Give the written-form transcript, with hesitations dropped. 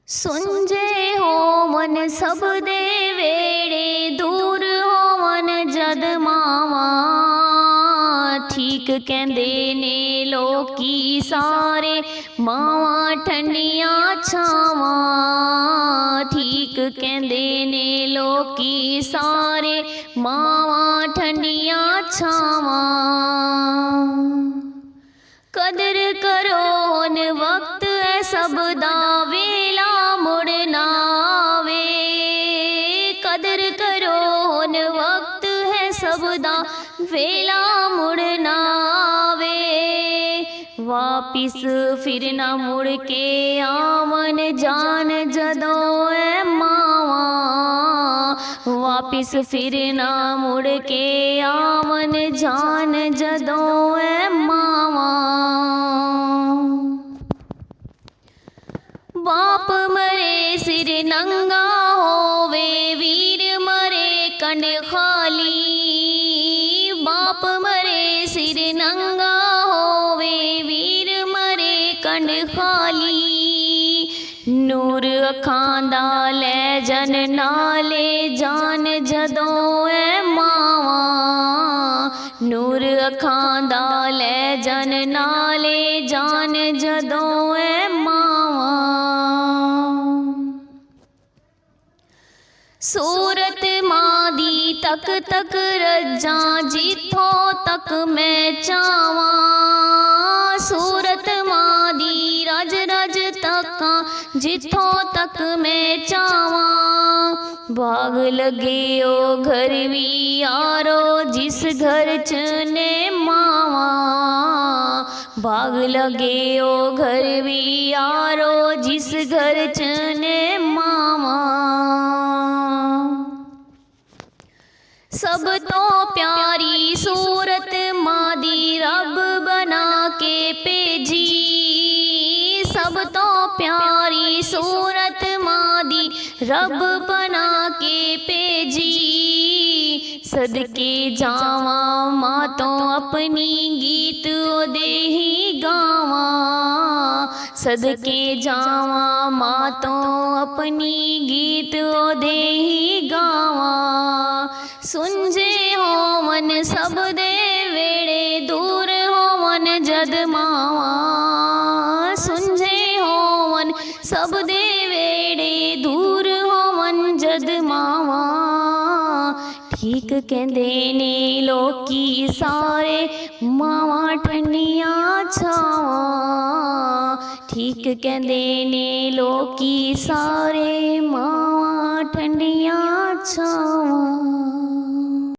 ਸੁੰਝੇ ਹੋਵਨ ਸਭ ਦੇ ਵੇੜੇ, ਦੂਰ ਹੋਵਨ ਜਦ ਮਾਵਾਂ। ਠੀਕ ਕਹਿੰਦੇ ਨੇ ਲੋਕੀ ਸਾਰੇ, ਮਾਵਾਂ ਠੰਡੀਆਂ ਛਾਵਾਂ। ਠੀਕ ਕਹਿੰਦੇ ਨੇ ਲੋਕੀ ਸਾਰੇ, ਮਾਵਾਂ ਠੰਡੀਆਂ ਛਾਵਾਂ। ਕਦਰ ਕਰੋ ਹੁਣ ਵਕਤ ਹੈ ਸਭ ਦਾ, ਵੇਲਾ ਮੁੜ ਨਾ ਆਵੇ। ਕਦਰ ਕਰੋ ਹੁਣ ਵਕਤ ਹੈ ਸਭ ਦਾ, ਵੇਲਾ ਮੁੜ ਨਾ ਆਵੇ। ਵਾਪਿਸ ਫਿਰ ਨਾ ਮੁੜ ਕੇ ਆਵਨ ਜਾਨ ਜਦੋਂ ਐ ਮਾਵਾਂ। ਵਾਪਿਸ ਫਿਰ ਨਾ ਮੁੜ ਕੇ ਆਵਨ ਜਾਨ ਜਦੋਂ ਐ ਮਾਵਾਂ। ਬਾਪ ਮਰੇ ਸਿਰ ਨੰਗਾ ਹੋਵੇ, ਵੀਰ ਮਰੇ ਕੰਨ ਖਾਲੀ। ਬਾਪ ਮਰੇ ਸਿਰ ਨੰਗਾ ਹੋਵੇ, ਵੀਰ ਮਰੇ ਕੰਨ ਖਾਲੀ। ਨੂਰ ਅੱਖਾਂ ਦਾ ਲੈ ਜਨ ਨਾਲੇ ਜਾਨ ਜਦੋਂ ਐ ਮਾਵਾਂ। ਨੂਰ ਅੱਖਾਂ ਦਾ ਲੈ ਜਨ ਨਾਲੇ ਜਾਨ ਜਦੋਂ ਐ ਮਾਵਾਂ। ਸੂਰਤ ਮਾਂ ਦੀ ਤੱਕ ਤੱਕ ਰੱਜਾਂ, ਜਿੱਥੋਂ ਤੱਕ ਮੈਂ ਚਾਹਵਾਂ। ਸੂਰਤ ਮਾਂ ਦੀ ਰਜ ਰਜ ਤੱਕਾਂ, ਜਿੱਥੋਂ ਤੱਕ ਮੈਂ ਚਾਹਵਾਂ। ਬਾਗ ਲਗੇ ਉਹ ਘਰ ਵੀ ਯਾਰੋ, ਜਿਸ ਘਰ ਚ ਨੇ ਮਾਵਾਂ। ਬਾਗ ਲਗੇ ਉਹ ਘਰ ਵੀ ਯਾਰੋ, ਜਿਸ ਘਰ ਚ ਨੇ ਮਾਵਾਂ। ਸਭ ਤੋਂ ਪਿਆਰੀ ਸੂਰਤ ਮਾਂ ਦੀ ਰੱਬ ਬਣਾ ਕੇ ਭੇਜੀ। ਸਭ ਤੋਂ ਪਿਆਰੀ ਸੂਰਤ ਮਾਂ ਦੀ ਰੱਬ ਬਣਾ ਕੇ ਭੇਜੀ। ਸਦਕੇ ਜਾਵਾਂ ਮਾਂ ਤੋਂ ਆਪਣੀ, ਗੀਤ ਉਹਦੇ ਹੀ ਗਾਵਾਂ। ਸਦਕੇ ਜਾਵਾਂ ਮਾਂ ਤੋਂ ਆਪਣੀ, ਗੀਤ ਉਹਦੇ ਹੀ ਗਾਵਾਂ। ਸੁੰਝੇ ਹੋਵਨ ਸਭ ਦੇ ਵੇੜੇ, ਦੂਰ ਹੋਵਨ ਜਦ ਮਾਵਾਂ। ਸੁੰਝੇ ਹੋਵਨ ਸਭ ਦੇ ਵੇੜੇ, ਦੂਰ ਹੋਵਨ ਜਦ ਮਾਵਾਂ। ਠੀਕ ਕਹਿੰਦੇ ਨੇ ਲੋਕੀ ਸਾਰੇ, ਮਾਵਾਂ ਠੰਡੀਆਂ ਛਾਵਾਂ। ਠੀਕ ਕਹਿੰਦੇ ਨੇ ਲੋਕੀ ਸਾਰੇ, ਮਾਵਾਂ ਠੰਡੀਆਂ ਛਾਵਾਂ।